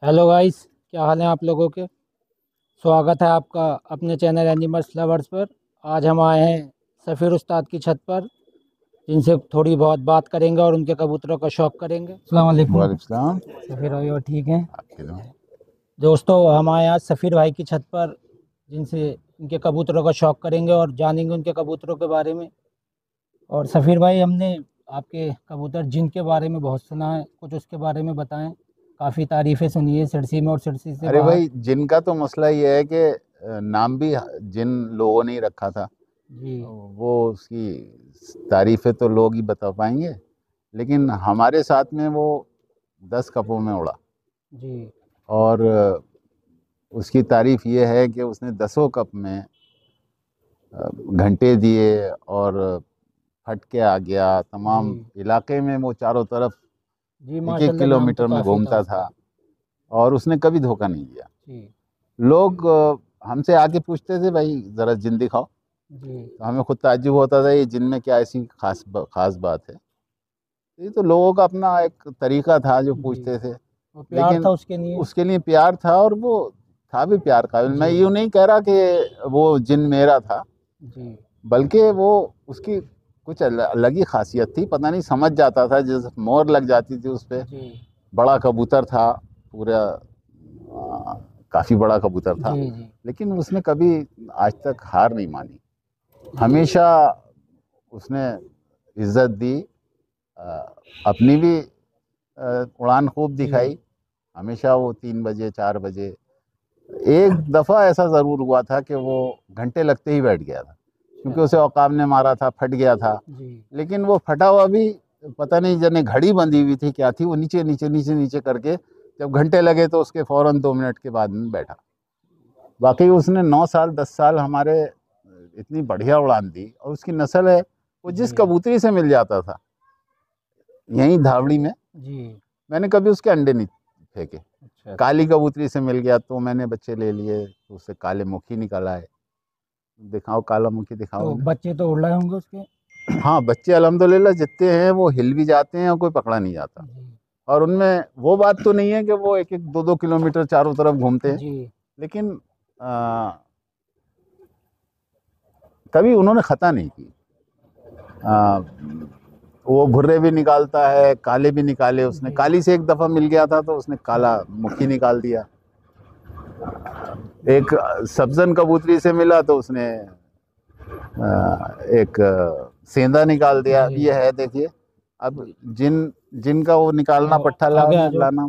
Hello guys, क्या हाल है आप लोगों के। स्वागत है आपका अपने चैनल एनिमल्स लवर्स पर। आज हम आए हैं सफ़ीर उस्ताद की छत पर, जिनसे थोड़ी बहुत बात करेंगे और उनके कबूतरों का शौक करेंगे। अस्सलाम वालेकुम। वालेकुम सलाम। सफ़ीर भाई और ठीक हैं। आपके दो। दोस्तों, हम आए आज सफ़ीर भाई की छत पर, जिनसे उनके कबूतरों का शौक करेंगे और जानेंगे उनके कबूतरों के बारे में। और सफ़ीर भाई, हमने आपके कबूतर जिन के बारे में बहुत सुना है, कुछ उसके बारे में बताएं। काफ़ी तारीफ़ें सुनी है सिरसी में और सिरसी से अरे बाहर। भाई, जिन का तो मसला ये है कि नाम भी जिन लोगों ने ही रखा था। जी। वो उसकी तारीफें तो लोग ही बता पाएंगे, लेकिन हमारे साथ में वो 10 कपों में उड़ा। जी। और उसकी तारीफ ये है कि उसने 10 कप में घंटे दिए और फट के आ गया। जी। तमाम इलाके में वो चारों तरफ जी, एक एक माशाल्लाह नाम तो किलोमीटर में काफ़ी था घूमता उसका। था और उसने कभी धोखा नहीं दिया। जी। लोग हमसे आके पूछते थे, भाई ज़रा जिन दिखाओ। जी। तो हमें खुद ताज्जुब होता था, ये जिन में क्या ऐसी खास बात है। ये तो लोगों का अपना एक तरीका था जो जी। पूछते थे। वो प्यार था लेकिन उसके लिए। उसके लिए प्यार था, और वो था भी प्यार काबिल। जी। मैं यूँ नहीं कह रहा कि वो जिन मेरा था, जी। बल्कि वो उसकी कुछ अलग ही खासियत थी। पता नहीं, समझ जाता था, जैसे मोहर लग जाती थी उस पर। जी। बड़ा कबूतर था, पूरा काफ़ी बड़ा कबूतर था। जी। जी। लेकिन उसने कभी आज तक हार नहीं मानी। जी। हमेशा उसने इज्जत दी। अ, अपनी भी उड़ान खूब जी। दिखाई। हमेशा वो 3 बजे 4 बजे। एक दफ़ा ऐसा ज़रूर हुआ था कि वो घंटे लगते ही बैठ गया था, क्योंकि उसे औकाब ने मारा था, फट गया था। जी। लेकिन वो फटा हुआ भी, पता नहीं जने घड़ी बंधी हुई थी क्या थी, वो नीचे नीचे नीचे नीचे करके जब घंटे लगे तो उसके फ़ौरन 2 मिनट के बाद में बैठा। वाकई उसने 9 साल 10 साल हमारे इतनी बढ़िया उड़ान दी। और उसकी नस्ल है, वो जिस जी। कबूतरी से मिल जाता था यहीं धावड़ी में, जी। मैंने कभी उसके अंडे नहीं फेंके। अच्छा, अच्छा। काली कबूतरी से मिल गया तो मैंने बच्चे ले लिए, तो उससे काले मुखी निकल आए। दिखाओ काला मुखी, दिखाओ तो इन्हें। बच्चे तो उड़ रहे होंगे उसके। हाँ, बच्चे अल्हम्दुलिल्लाह जितने हैं वो हिल भी जाते हैं और कोई पकड़ा नहीं जाता। जी। और उनमें वो बात तो नहीं है कि वो एक एक 2-2 किलोमीटर चारों तरफ घूमते हैं। जी। लेकिन आ, कभी उन्होंने खता नहीं की। आ, वो भुर्रे भी निकालता है, काले भी निकाले। उसने जी। काली से एक दफ़ा मिल गया था तो उसने काला मुखी निकाल दिया। एक सब्जन कबूतरी से मिला तो उसने एक सेंधा निकाल दिया। जी। अब ये है, देखिए। अब जिन जिनका वो निकालना आओ, पट्टा आगे आ जाओ। लाना।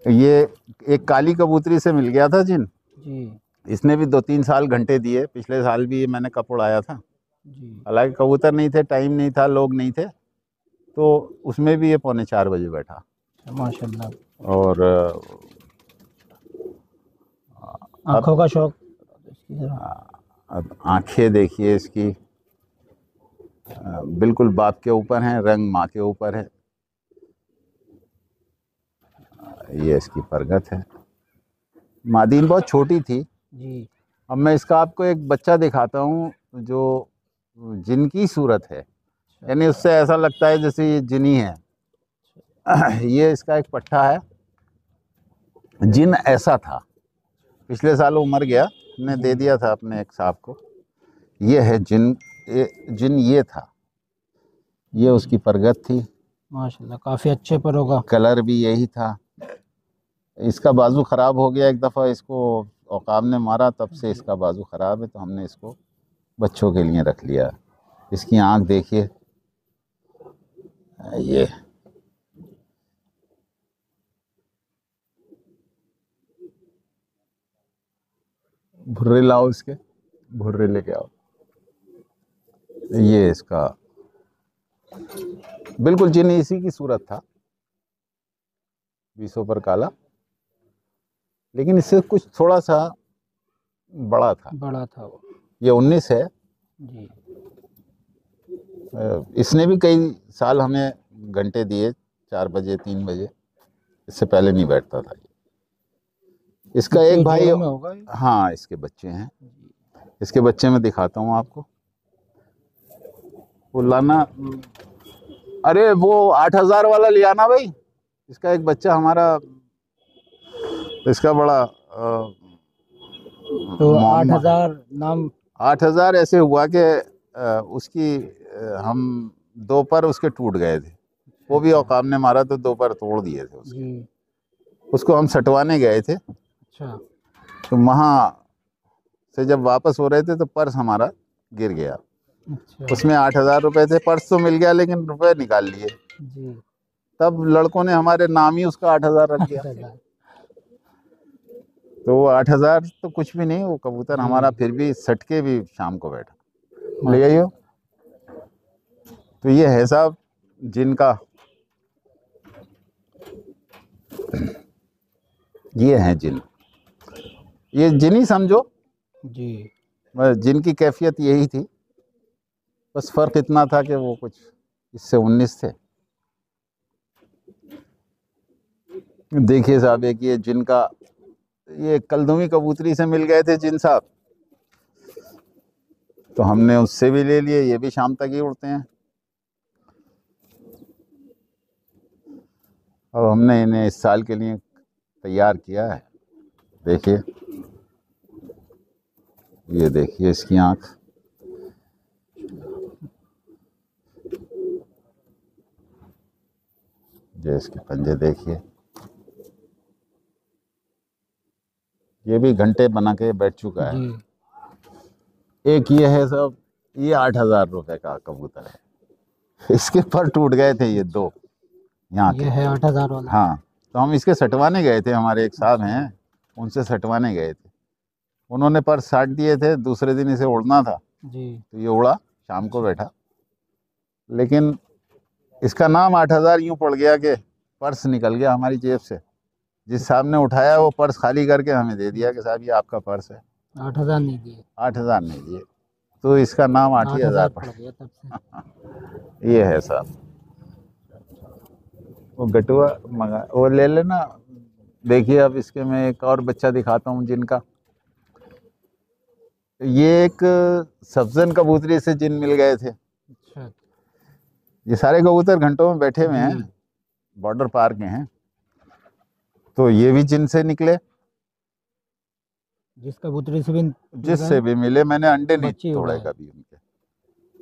ये एक काली कबूतरी से मिल गया था जिन। जी। इसने भी 2-3 साल घंटे दिए। पिछले साल भी ये मैंने कप उड़ाया था। जी। हालांकि कबूतर नहीं थे, टाइम नहीं था, लोग नहीं थे, तो उसमें भी ये पौने 4 बजे बैठा। माशाल्लाह। और अब आंखों का शौक इसकी जरा। अब आंखें देखिए इसकी। बिल्कुल बाप के ऊपर है, रंग माँ के ऊपर है। ये इसकी परगत है। मादीन बहुत छोटी थी। जी। अब मैं इसका आपको एक बच्चा दिखाता हूँ जो जिनकी सूरत है। अच्छा, यानी अच्छा। उससे ऐसा लगता है जैसे ये जिनी है। ये इसका एक पट्टा है। जिन ऐसा था, पिछले साल वो मर गया, ने जी। दे दिया था अपने एक साहब को। ये है जिन। जिन ये था, ये जी। उसकी परगत थी। माशाल्लाह, काफ़ी अच्छे पर होगा। कलर भी यही था। इसका बाजू ख़राब हो गया, एक दफ़ा इसको औकाब ने मारा, तब से जी। इसका बाजू ख़राब है, तो हमने इसको बच्चों के लिए रख लिया। इसकी आँख देखिए। ये भुर्रे लाओ, इसके भुर्रे लेके आओ। ये इसका बिल्कुल जिन इसी की सूरत था, बीसों पर काला, लेकिन इससे कुछ थोड़ा सा बड़ा था। बड़ा था वो। ये 19 है। जी। इसने भी कई साल हमें घंटे दिए, 4 बजे 3 बजे। इससे पहले नहीं बैठता था। इसका एक कितने भाई। जोड़ों में होगा ये। हाँ, इसके बच्चे हैं। जी। इसके बच्चे मैं दिखाता हूँ आपको। वो लाना। अरे वो 8,000 वाला ले आना भाई। इसका एक बच्चा हमारा तो इसका बड़ा तो मुअम्मा है। 8,000 नाम। 8,000 ऐसे हुआ कि उसकी हम 2 पर उसके टूट गए थे, वो भी अच्छा। औकाम ने मारा तो 2 पर तोड़ दिए थे उसके। जी। उसको हम सटवाने गए थे, अच्छा। तो वहाँ से जब वापस हो रहे थे तो पर्स हमारा गिर गया। अच्छा। उसमें 8,000 रुपए थे। पर्स तो मिल गया लेकिन रुपए निकाल लिए। जी। तब लड़कों ने हमारे नाम ही उसका 8,000 रख दिया। 8,000। तो वो 8,000 तो कुछ भी नहीं, वो कबूतर जी। हमारा फिर भी सट के भी शाम को बैठा। ले माशा। आइयो। तो ये है साहब जिनका, ये है जिन, ये जिन ही समझो। जी। बस जिनकी कैफियत यही थी, बस फर्क इतना था कि वो कुछ इससे 19 थे। देखिए साहब, एक ये जिनका, ये कलदुमी कबूतरी से मिल गए थे जिन साहब, तो हमने उससे भी ले लिए। ये भी शाम तक ही उड़ते हैं। अब हमने इन्हें इस साल के लिए तैयार किया है। देखिए, ये देखिए इसकी आंख, ये इसके पंजे देखिए। ये भी घंटे बना के बैठ चुका है। जी। एक ये है सब, ये 8,000 रुपए का कबूतर है। इसके पर टूट गए थे ये 2 यहाँ ये के। है 8,000 वाला। हाँ, तो हम इसके सटवाने गए थे, हमारे एक साहब हैं, उनसे सटवाने गए थे। उन्होंने पर साट दिए थे, दूसरे दिन इसे उड़ना था, जी। तो ये उड़ा, शाम को बैठा। लेकिन इसका नाम 8,000 यूं पड़ गया कि पर्स निकल गया हमारी जेब से। जिस साहब ने उठाया वो पर्स खाली करके हमें दे दिया कि साहब ये आपका पर्स है। 8,000 नहीं दिए। 8,000 नहीं दिए, तो इसका नाम 8,000 8,000 पड़। पड़ गया तब से। ये है साहब, वो गटुआ मंगा, वो ले लेना। देखिए अब इसके मैं एक और बच्चा दिखाता हूँ जिनका। ये एक सफजन कबूतरी से जिन मिल गए थे। अच्छा। ये सारे कबूतर घंटों में बैठे हुए हैं, जी। बॉर्डर पार के हैं। तो ये भी जिन से निकले, जिस कबूतरी से भी मिल जिससे गए, भी मिले। मैंने अंडे नहीं बच्चे तोड़े उड़ाए। कभी उनके,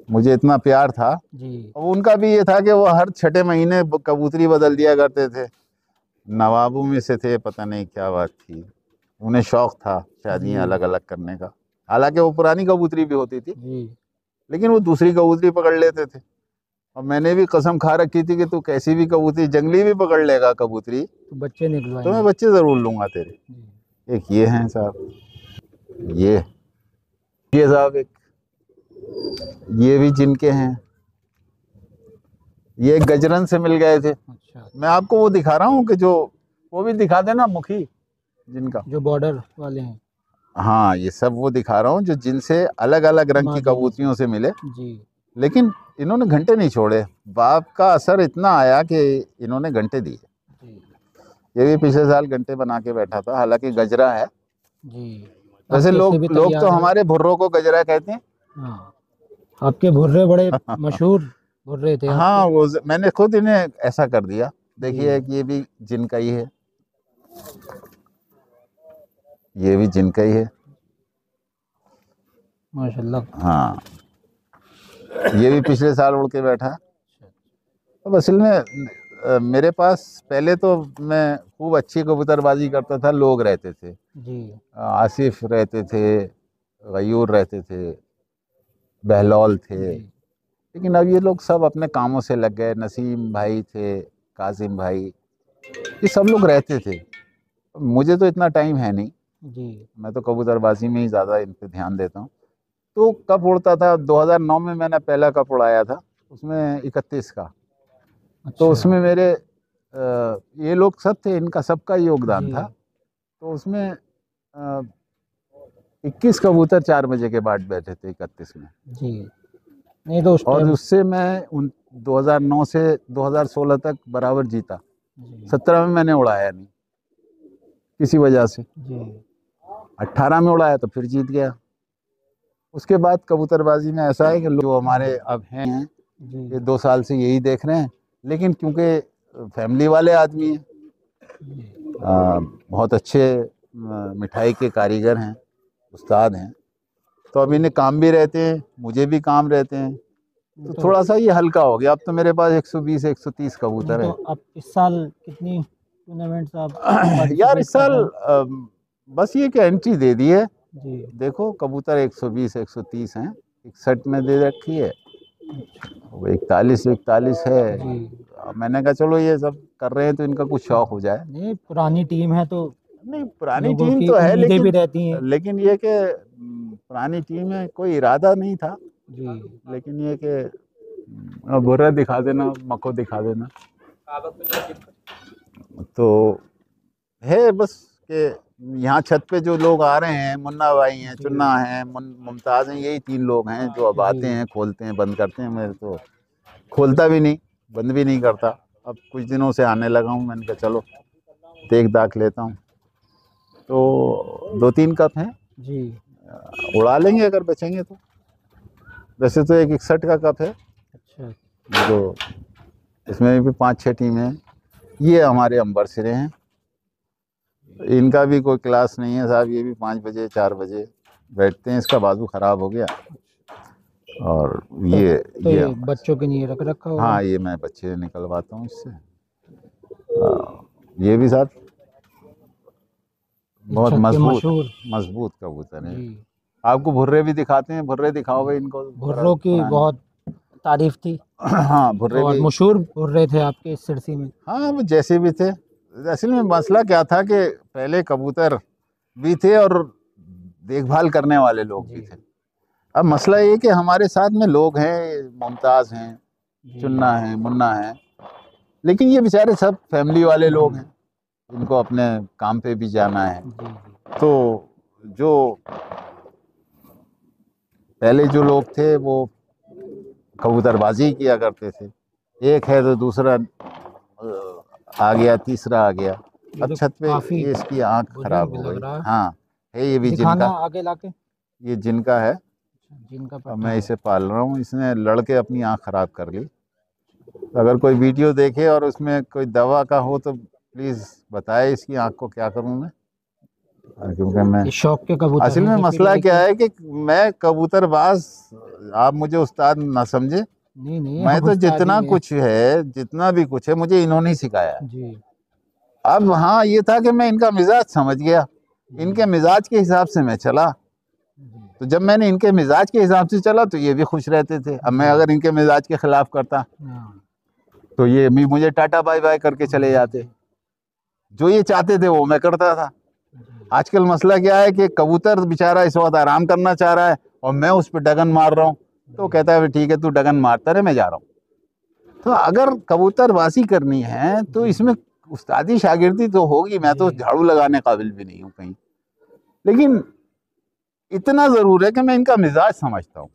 मुझे इतना प्यार था। जी। और उनका भी ये था कि वो हर छठे महीने कबूतरी बदल दिया करते थे। नवाबों में से थे, पता नहीं क्या बात थी, उन्हें शौक था शादियां जी। अलग अलग करने का। हालांकि वो पुरानी कबूतरी भी होती थी, जी। लेकिन वो दूसरी कबूतरी पकड़ लेते थे। और मैंने भी कसम खा रखी थी कि तू कैसी भी कबूतरी, जंगली भी पकड़ लेगा कबूतरी, तो बच्चे तो मैं निकलवाएंगे। बच्चे जरूर लूंगा तेरे। जी। एक ये हैं साहब, ये साहब एक, ये भी जिनके हैं। ये गजरन से मिल गए थे। अच्छा। मैं आपको वो दिखा रहा हूँ कि जो, वो भी दिखा देना मुखी जिनका। जो बॉर्डर वाले हैं। हाँ, ये सब वो दिखा रहा हूँ जो जिनसे अलग अलग रंग की मादी में कबूतरियों से मिले। जी। लेकिन इन्होंने घंटे नहीं छोड़े। बाप का असर इतना आया कि इन्होंने घंटे दिए। जी। ये भी पिछले साल घंटे बना के बैठा था, हालांकि गजरा है। जी। वैसे आपके से लोग भी लोग तो तैयार है। हमारे भुर्रों को गजरा कहते हैं। हाँ। आपके भुर्रे बड़े मशहूर भुर्रे थे हाँ, आपके। वो मैंने खुद इन्हें ऐसा कर दिया। देखिए जी। कि ये भी जिनका ही है, ये भी जिनका ही है। माशाल्लाह। हाँ, ये भी पिछले साल उड़ के बैठा। अब असल में मेरे पास पहले तो मैं खूब अच्छी कबूतरबाजी करता था। लोग रहते थे, जी। आसिफ रहते थे, गयूर रहते थे, बहलौल थे। जी। लेकिन अब ये लोग सब अपने कामों से लग गए। नसीम भाई थे, कासिम भाई, ये सब लोग रहते थे। मुझे तो इतना टाइम है नहीं, जी। मैं तो कबूतरबाजी में ही ज़्यादा इन पे ध्यान देता हूँ। तो कप उड़ता था 2009 में, मैंने पहला कप उड़ाया था, उसमें 31 का। तो अच्छा। उसमें मेरे ये लोग सब थे, इनका सबका योगदान जी। था। तो उसमें 21 कबूतर 4 बजे के बाद बैठे थे 31 में। जी। नहीं तो उस और टाइम। उससे मैं 2009 से 2016 तक बराबर जीता। जी। 17 में मैंने उड़ाया नहीं किसी वजह से। जी। 18 में उड़ाया तो फिर जीत गया। उसके बाद कबूतरबाजी में ऐसा है कि जो हमारे अब हैं, जी। ये 2 साल से यही देख रहे हैं। लेकिन क्योंकि फैमिली वाले आदमी हैं, जी। बहुत अच्छे मिठाई के कारीगर हैं, उस्ताद हैं। तो अब इन्हें काम भी रहते हैं, मुझे भी काम रहते हैं, तो थोड़ा सा ये हल्का हो गया। अब तो मेरे पास 120 130 कबूतर तो है। अब इस साल कितनी टूर्नामेंट्स आप यार इस पार्टिसिपेट कर साल रहे हैं? बस ये कि एंट्री दे दी है। जी। देखो कबूतर 120 130 हैं, 61 में दे रखी है, वो 41 41 है। जी। अब मैंने कहा चलो ये सब कर रहे हैं तो इनका कुछ शौक हो जाए। नहीं, पुरानी टीम है तो नहीं पुरानी लोगों टीम की तो है, उम्मीदें भी रहती हैं। लेकिन ये कि पुरानी टीम में कोई इरादा नहीं था, जी। लेकिन ये कि बुरा दिखा देना, मको दिखा देना, तो है बस के यहाँ छत पे जो लोग आ रहे हैं, मुन्ना भाई हैं, जी। चुन्ना हैं, मुमताज़ हैं, यही 3 लोग हैं जो अब आते जी। हैं, खोलते हैं, बंद करते हैं। मैं तो खोलता भी नहीं, बंद भी नहीं करता। अब कुछ दिनों से आने लगा हूँ, मैंने कहा चलो देख दाख लेता हूँ। तो 2-3 कप हैं, जी। उड़ा लेंगे अगर बचेंगे तो। वैसे तो एक 61 का कप है, अच्छा। जो इसमें भी 5-6 टीमें हैं। ये हमारे अंबर सिरे हैं, इनका भी कोई क्लास नहीं है साहब। ये भी 5 बजे 4 बजे बैठते हैं। इसका बाजू खराब हो गया, और ये तो ये ये बच्चों के लिए रख रखा होगा। हाँ, ये मैं बच्चे निकलवाता हूँ इससे। ये भी साहब बहुत छत के मजबूत मशहूर। मजबूत कबूतर है। जी। आपको भुर्रे भी दिखाते हैं, भुर्रे दिखाओ भाई इनको। भुर्रों की बहुत तारीफ थी, हाँ भुर्रे और भी। मशहूर भुर्रे थे आपके इस सिरसी में। हाँ वो जैसे भी थे। असल में मसला क्या था कि पहले कबूतर भी थे और देखभाल करने वाले लोग भी जी। थे। अब मसला ये कि हमारे साथ में लोग हैं, मुमताज़ हैं, जी। चुन्ना है, मुन्ना है, लेकिन ये बेचारे सब फैमिली वाले लोग हैं, इनको अपने काम पे भी जाना है। जी। तो जो पहले जो लोग थे वो कबूतरबाजी किया करते थे, एक है तो दूसरा आ गया, तीसरा आ गया। ये अब तो छत पे काफी ये इसकी आंख खराब बुजुर्ग हो लग गई। रहा है। हाँ है, ये भी दिखाना जिनका, आगे लाके। ये जिनका है। जिनका अब पट्टा मैं है। इसे पाल रहा हूँ, इसने लड़के अपनी आंख खराब कर ली। अगर कोई वीडियो देखे और उसमें कोई दवा का हो तो प्लीज़ बताए इसकी आंख को क्या करूँ मैं। क्योंकि मैं ये शौक के कबूतर असल हैं में सफीर मसला भाई क्या के। है कि मैं कबूतरबाज, आप मुझे उस्ताद ना समझे, नहीं नहीं, मैं आप तो उस्ताद जितना ही हैं। कुछ है, जितना भी कुछ है, मुझे इन्होंने ही सिखाया है। जी। अब हाँ ये था कि मैं इनका मिजाज समझ गया, इनके मिजाज के हिसाब से मैं चला। तो जब मैंने इनके मिजाज के हिसाब से चला तो ये भी खुश रहते थे। अब मैं अगर इनके मिजाज के खिलाफ करता हाँ। तो ये भी मुझे टाटा बाय बाय करके चले जाते। जो ये चाहते थे वो मैं करता था। आजकल मसला क्या है कि कबूतर बेचारा इस वक्त आराम करना चाह रहा है और मैं उस पर डगन मार रहा हूँ, तो कहता है ठीक है तू डगन मारता रहे, मैं जा रहा हूँ। तो अगर कबूतरबाजी करनी है तो इसमें उस्तादी शागिर्दी तो होगी। मैं तो झाड़ू लगाने काबिल भी नहीं हूँ कहीं, लेकिन इतना ज़रूर है कि मैं इनका मिजाज समझता हूँ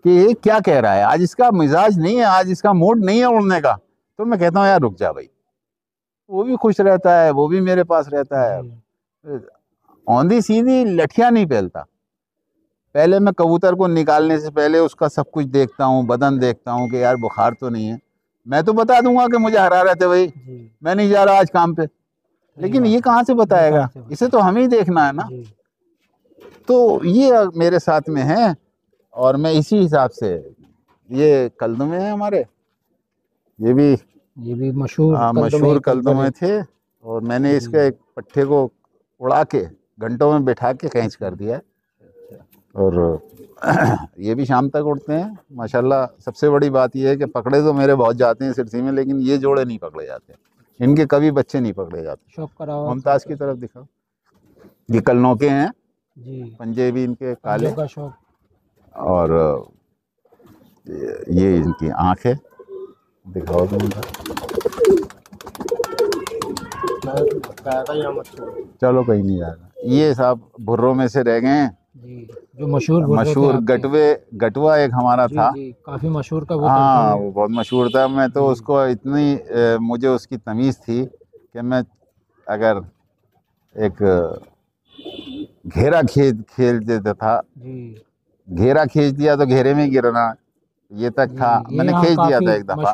कि ये क्या कह रहा है। आज इसका मिजाज नहीं है, आज इसका मूड नहीं है उड़ने का, तो मैं कहता हूँ यार रुक जा भाई। वो भी खुश रहता है, वो भी मेरे पास रहता है। औंधी सीधी लठियाँ नहीं पहलता। पहले मैं कबूतर को निकालने से पहले उसका सब कुछ देखता हूँ, बदन देखता हूँ कि यार बुखार तो नहीं है। मैं तो बता दूंगा कि मुझे हरारत है भाई, मैं नहीं जा रहा आज काम पे, लेकिन ये कहाँ से बताएगा, इसे तो हमें ही देखना है ना। तो ये मेरे साथ में है और मैं इसी हिसाब से, ये कल्दमे हैं हमारे, ये भी मशहूर कल्दमे थे, और मैंने इसका एक पट्टे को उड़ा के घंटों में बैठा के कैच कर दिया है। और ये भी शाम तक उड़ते हैं माशाल्लाह। सबसे बड़ी बात ये है कि पकड़े तो मेरे बहुत जाते हैं सिरसी में, लेकिन ये जोड़े नहीं पकड़े जाते, इनके कभी बच्चे नहीं पकड़े जाते। मुमताज़ की तरफ दिखाओ, ये कलनौके हैं जी, पंजे भी इनके काले, और ये इनकी आँख है, दिखाओ तुम। चलो कहीं नहीं जाएगा। ये साहब भुर्रों में से रह गए हैं जी, जो मशहूर गटवा एक हमारा था जी, काफी मशहूर कबूतर। हाँ वो बहुत मशहूर था। मैं तो उसको इतनी मुझे उसकी तमीज़ थी कि मैं अगर एक घेरा खेल देता था जी, घेरा खींच दिया तो घेरे में गिरना, ये तक था। मैंने खींच दिया था एक दफा।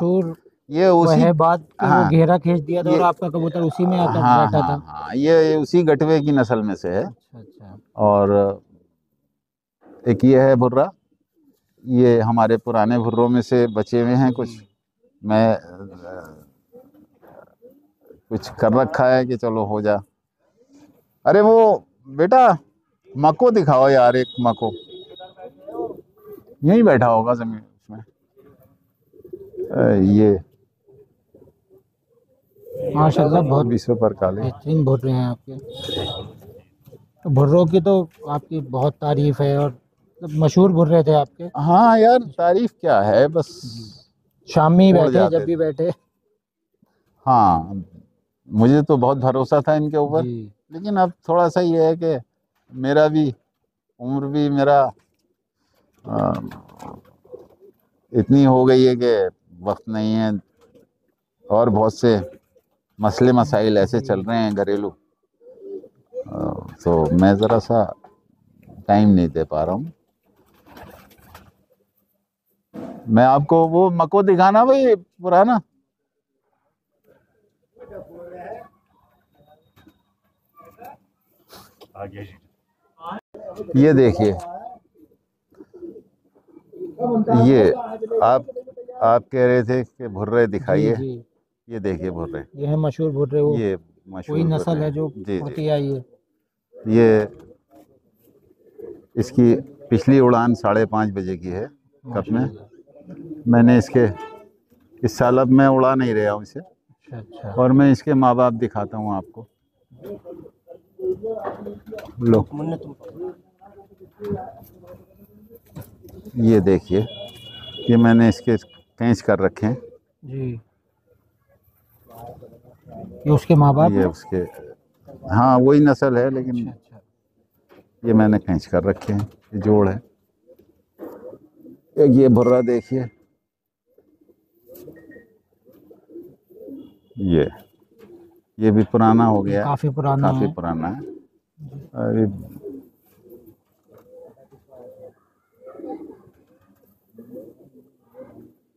ये उसी, वह बात कि वो हाँ घेरा खींच दिया था और ये, आपका कबूतर उसी में आकर हाँ बैठा हाँ था। हाँ, ये उसी गटवे की नस्ल में से है। अच्छा अच्छा। और एक ये है भुर्रा, ये हमारे पुराने भुर्रों में से बचे हुए हैं कुछ। जी मैं कुछ कर रखा है कि चलो हो जा। अरे वो बेटा, मको दिखाओ यार, एक मको यहीं बैठा होगा जमीन उसमें। ये माशाल्लाह, बहुत विश्व पर काले। बेहतरीन भुर्रे हैं आपके। तो भुर्रों की तो आपकी बहुत तारीफ है, और मतलब मशहूर भुर्रे थे आपके। हाँ यार, तारीफ क्या है, बस जी। शाम में ही उड़ बैठे, जब जाते भी थे। बैठे। हाँ, मुझे तो बहुत भरोसा था इनके ऊपर। जी लेकिन अब थोड़ा सा ये है कि मेरा भी उम्र भी मेरा अ, इतनी हो गई है कि वक्त नहीं है, और बहुत से मसले मसाइल ऐसे जी। चल रहे हैं घरेलू। तो मैं ज़रा सा टाइम नहीं दे पा रहा हूँ। मैं आपको वो मको दिखाना भाई, पुराना। ये देखिए, ये आप कह रहे थे कि भुर्रे जी दिखाइए। जी। ये देखिए भुर्रे, ये है मशहूर भुर्रे, वो ये कोई मशहूर भुर्रे नस्ल है जो हैं। जी जी। उड़ती आई है। ये इसकी पिछली उड़ान 5:30 बजे की है कब में। माशाल्लाह। मैंने इसके इस साल, अब मैं उड़ा नहीं रहा हूँ इसे, अच्छा अच्छा। और मैं इसके माँ बाप दिखाता हूँ आपको। लो, मुन्ने तुम पकड़ो। ये देखिए, ये मैंने इसके कैच कर रखे हैं। जी, ये उसके माँ बाप ये हैं। उसके, हाँ वही नस्ल है, अच्छा लेकिन अच्छा। ये मैंने खींच कर रखे हैं। ये जोड़ है। एक ये भुर्रा देखिए, ये भी पुराना हो ये गया है, काफी पुराना काफी है। पुराना है। अरे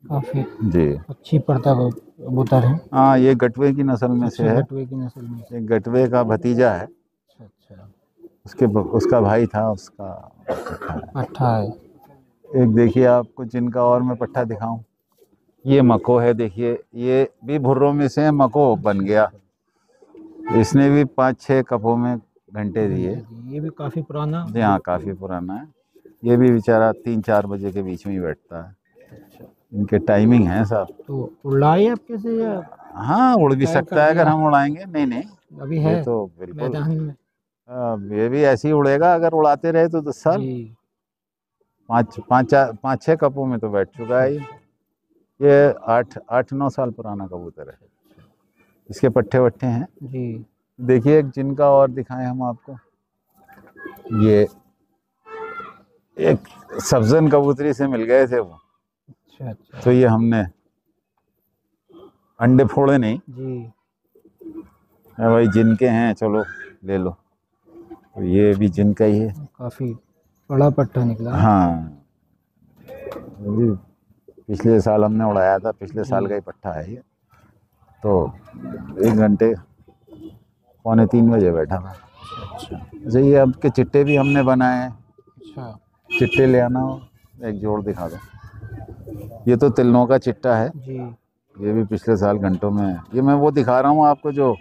काफी जी, अच्छी पर्दा कबूतर है। हाँ ये गटवे की नस्ल में से अच्छा, है। गटवे की नस्ल में से। एक गटवे का भतीजा है, अच्छा अच्छा। उसका भाई था उसका। पट्ठा है। एक देखिए आपको जिनका और मैं पट्ठा दिखाऊं, ये मको है। देखिए, ये भी भुर्रों में से मको बन अच्छा गया। अच्छा। इसने भी 5-6 कपों में घंटे दिए। घंटे दी, ये भी काफी पुराना। जी हाँ, काफ़ी पुराना है। ये भी बेचारा 3-4 बजे के बीच में ही बैठता है। अच्छा। इनके टाइमिंग है साहब। तो उड़ाई आपके से या हाँ, उड़ भी रिटायर कर सकता है अगर दिया? हम उड़ाएंगे। नहीं नहीं, अभी है ये तो बिल्कुल, मैदान में? ये भी ऐसे ही उड़ेगा अगर उड़ाते रहे तो 10 साल। जी। 5-6 कपों में तो बैठ चुका अच्छा है अच्छा। ये 8-9 साल पुराना कबूतर है। इसके पट्टे वट्टे हैं। जी। देखिए, एक जिनका और दिखाएं हम आपको। ये एक सफजन कबूतरी से मिल गए थे वो, अच्छा अच्छा। तो ये हमने अंडे फोड़े नहीं, जी। भाई जिनके हैं चलो ले लो। तो ये भी जिनका ही है। काफी बड़ा पट्टा निकला है। हाँ, ये पिछले साल हमने उड़ाया था, पिछले जी। साल का ही पट्टा है ये। तो 1 घंटे 2:45 बजे बैठा था। अच्छा अच्छा। अच्छा, ये अब के चिट्टे भी हमने बनाए हैं। अच्छा। चिट्टे ले आना हो, एक जोड़ दिखा दो। ये तो तिलनों का चिट्टा है। जी। ये भी पिछले साल घंटों में, ये मैं वो दिखा रहा हूँ आपको जो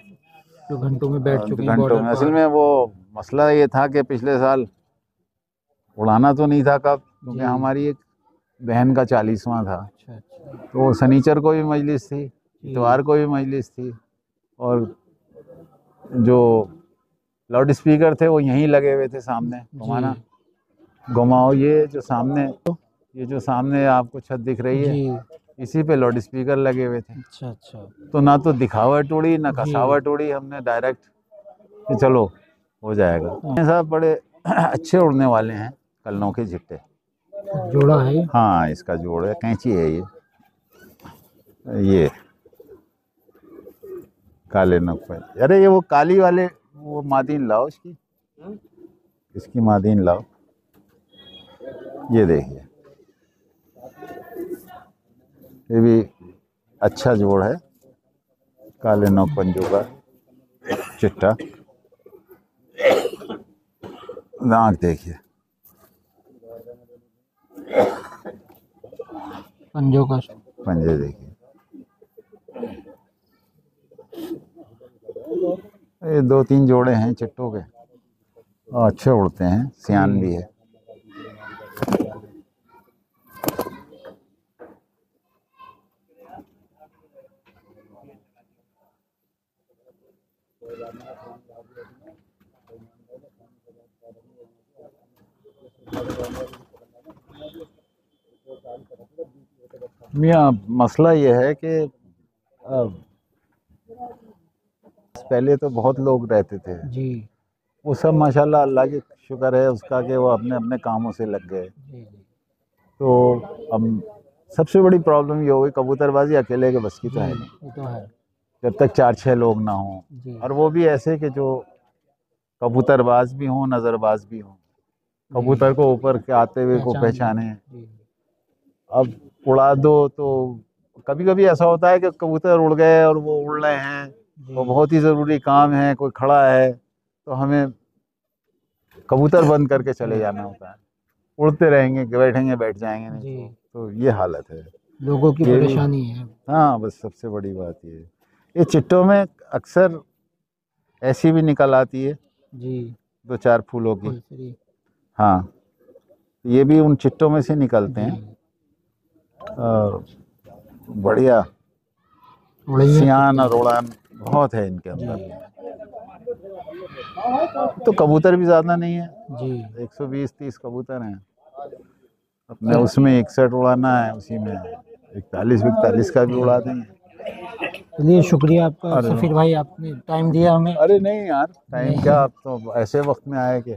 जो घंटों में बैठ चुके हैं घंटों बॉर्डर में। असल पर। में वो मसला ये था कि पिछले साल उड़ाना तो नहीं था कब, क्योंकि जी। हमारी एक बहन का 40वां था। अच्छा अच्छा। तो शनिचर को भी मजलिस थी, जी इतवार को भी मजलिस थी, और जो लाउड स्पीकर थे वो यहीं लगे हुए थे सामने। जी। घुमाना, घुमाओ, ये जो सामने आपको छत दिख रही है, जी। इसी पे लाउड स्पीकर लगे हुए थे। अच्छा अच्छा। तो ना तो दिखावट उड़ी ना जी। कसावट उड़ी, हमने डायरेक्ट कि चलो हो जाएगा। ये साहब बड़े अच्छे उड़ने वाले हैं, कलनों के झिट्टे। जोड़ा है ये? हाँ, इसका जोड़ है, कैंची है ये काले नग पे। अरे ये वो काली वाले, वो मादीन लाओ इसकी, इसकी मादीन लाओ। ये देखिए, ये भी अच्छा जोड़ है, काले नोक पंजों का चिट्टा। नाक देखिए, पंजों का पंजे देखिए, ये 2-3 जोड़े हैं चिट्टों के और अच्छे उड़ते हैं, सियान भी है। मियाँ मसला ये है कि पहले तो बहुत लोग रहते थे, जी वो सब माशाल्लाह अल्लाह की शुक्र है उसका कि वो अपने अपने कामों से लग गए। जी जी तो अब सबसे बड़ी प्रॉब्लम ये हो गई, कबूतरबाजी अकेले के बस की तो जी, है नहीं, ये तो है। जब तक 4-6 लोग ना हों, जी और वो भी ऐसे कि जो कबूतरबाज भी हों, नज़रबाज भी हों, कबूतर को ऊपर के आते हुए को पहचान पहचाने। जी अब उड़ा दो तो कभी कभी ऐसा होता है कि कबूतर उड़ गए और वो उड़ रहे हैं, वो जी बहुत ही ज़रूरी काम है, कोई खड़ा है तो हमें कबूतर बंद करके चले जाना होता है। उड़ते रहेंगे, बैठेंगे बैठ जाएंगे, नहीं जी, तो ये हालत है। लोगों की ये भी, परेशानी है। हाँ बस सबसे बड़ी बात ये चिट्टों में अक्सर ऐसी भी निकल आती है जी 2-4 फूलों की। फुलसरी हाँ, ये भी उन चिट्टों में से निकलते जी हैं। और बढ़िया उड़ैया सियान चिट्टे और उड़ान बहुत है इनके जी अंदर। तो कबूतर भी ज़्यादा नहीं है, जी 120-30 कबूतर हैं अपने, उसमें 61 उड़ाना है, उसी में 41-42 का भी उड़ा देंगे। चलिए शुक्रिया आपका अरे सफ़ीर भाई, आपने टाइम दिया हमें। अरे नहीं यार, टाइम क्या, नहीं आप तो ऐसे वक्त में आए कि